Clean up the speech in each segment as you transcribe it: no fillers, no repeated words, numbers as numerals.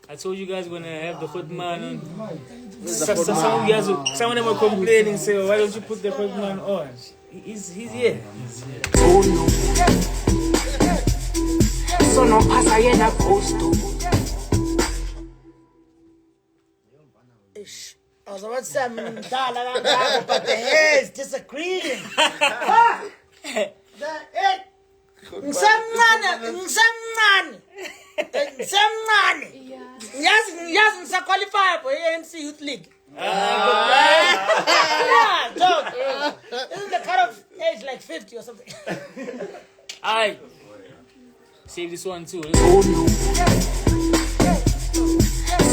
I told you guys when I have the hood man on. Some of them were complaining, saying, why don't you put the hood man on? He's here. So no pasa yena costo. I was about to say but the hairs disagreeing. Yes, qualify for ANC Youth League. Yeah, dog. Isn't the cutoff age like 50 or something? Alright. Save this one too.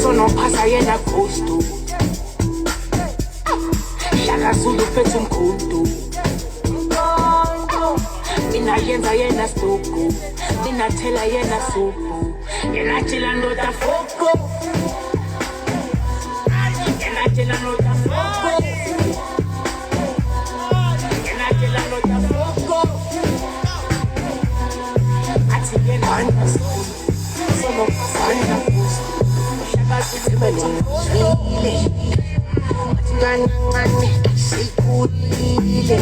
So no pasa yena costo. Shaka Zulu petum kutu. Mina yenza yena stoko. Mina tela yena sopo. Yena chila nota foco. Yena chila nota foco. Yena chila nota foco. Ati yena nota foco. Solo pasa yena costo. Shaka Zulu petum kutu. Ngani sikulile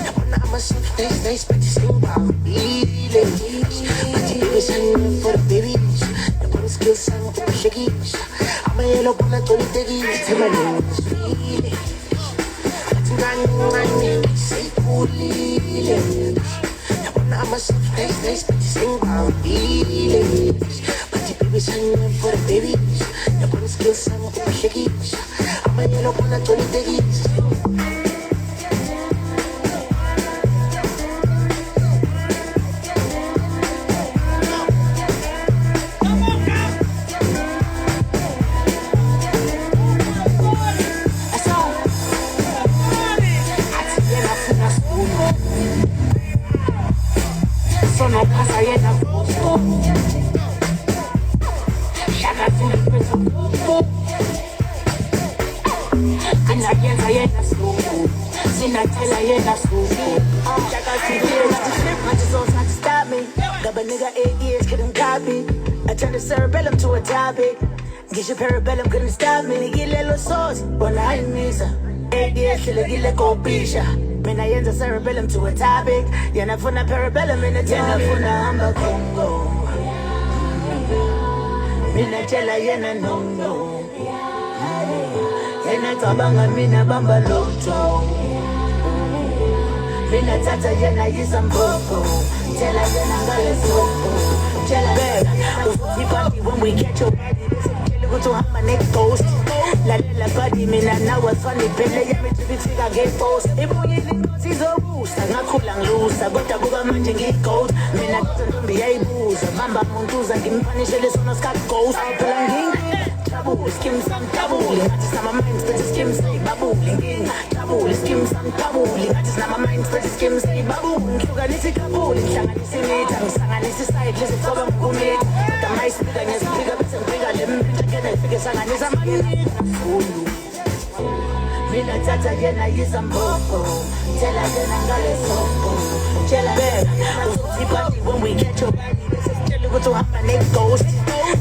yabona amasifa face but singabile bathi besana for baby yabona skills sang shaky amayelo bona tolitekile themane sile ngani sikulile yabona amasifa face but singabile bathi besana for baby yabona skills sang shaky amayelo bona tolitekile. No pasa yena costo. Shaka Zulu petum kutu. Mina yenza yena sopo. Sina tela yena sopo. Shaka Zulu I just don't have to stop me. Got a nigga 8 years couldn't copy. I turned the cerebellum to a topic. Get your parabellum couldn't stop me. Get little sauce, but I ain't miss 8 years till I get like copisha. Mina yenza cerebellum to a topic. Yena funa parabellum in the tena funa hamba Congo. Mina tela yena no. Yena tabanga mina bamba loto. Mina tata yena yisamboko. Tela yena ngale sopo. Tela babe, we party when we get your body. Go to have my neck post. La body mina now was funny. Pele ya me to be figure get post. Sizobusa ngakhula ngilusa kodwa kuba manje ngighost mina ngizombi yayibuza bamba muntuza ngimpanishele sona skat ghost phela ngingi trouble skim some trouble ngathi sama minds but skim say babu ngingi trouble skim some trouble ngathi sama minds but skim say babu ngihlukanisa ikabuli ngihlanganisa imitha ngisanganisa iside lesi soba ngumita kodwa mayisifika ngiyasifika bese ngifika lempintsha kena ifike sanganisa amanyini mina tata yena yisamboko. Tell her then I'm gonna sopo. Tell her babe, we party when we get your body. Tell her what to have my neck ghost.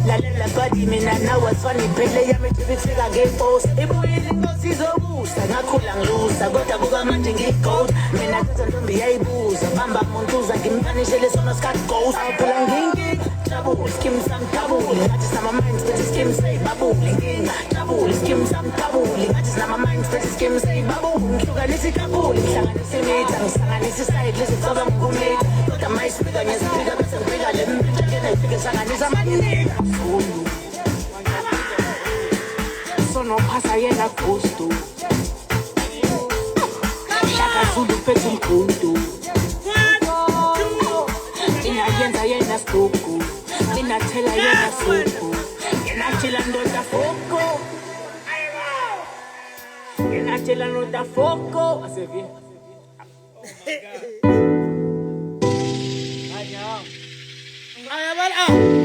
La body, mina now what's funny. Pele ya me to be figure get post. Ibu ili ngosi zo busa. Ngakula nglusa. Gota buga manje ngighost. Mina tata ntombi yayibuza. Bamba muntuza. Ngimpanishele sona skat ghost. Phela ngingi. Trouble, skim some trouble. Ngathi sama minds but skim say babu. Ngingi. Trouble, skim some trouble. Ngathi my mind space scheme say babu ngihlukanisa ikabuli ngihlanganisa imitha ngisanganisa iside lesizoba ngumita kodwa mayisifika ngiyasifika bese ngifika le mpintsha ke nayifike sanganisa amanika fulu sono phasa yena gusto shaka zulu phethe umkhuntu mina yenza yena stoko mina thela yena soko yena tshela ndoda foko yena tshela ndoda foko asevi ayabala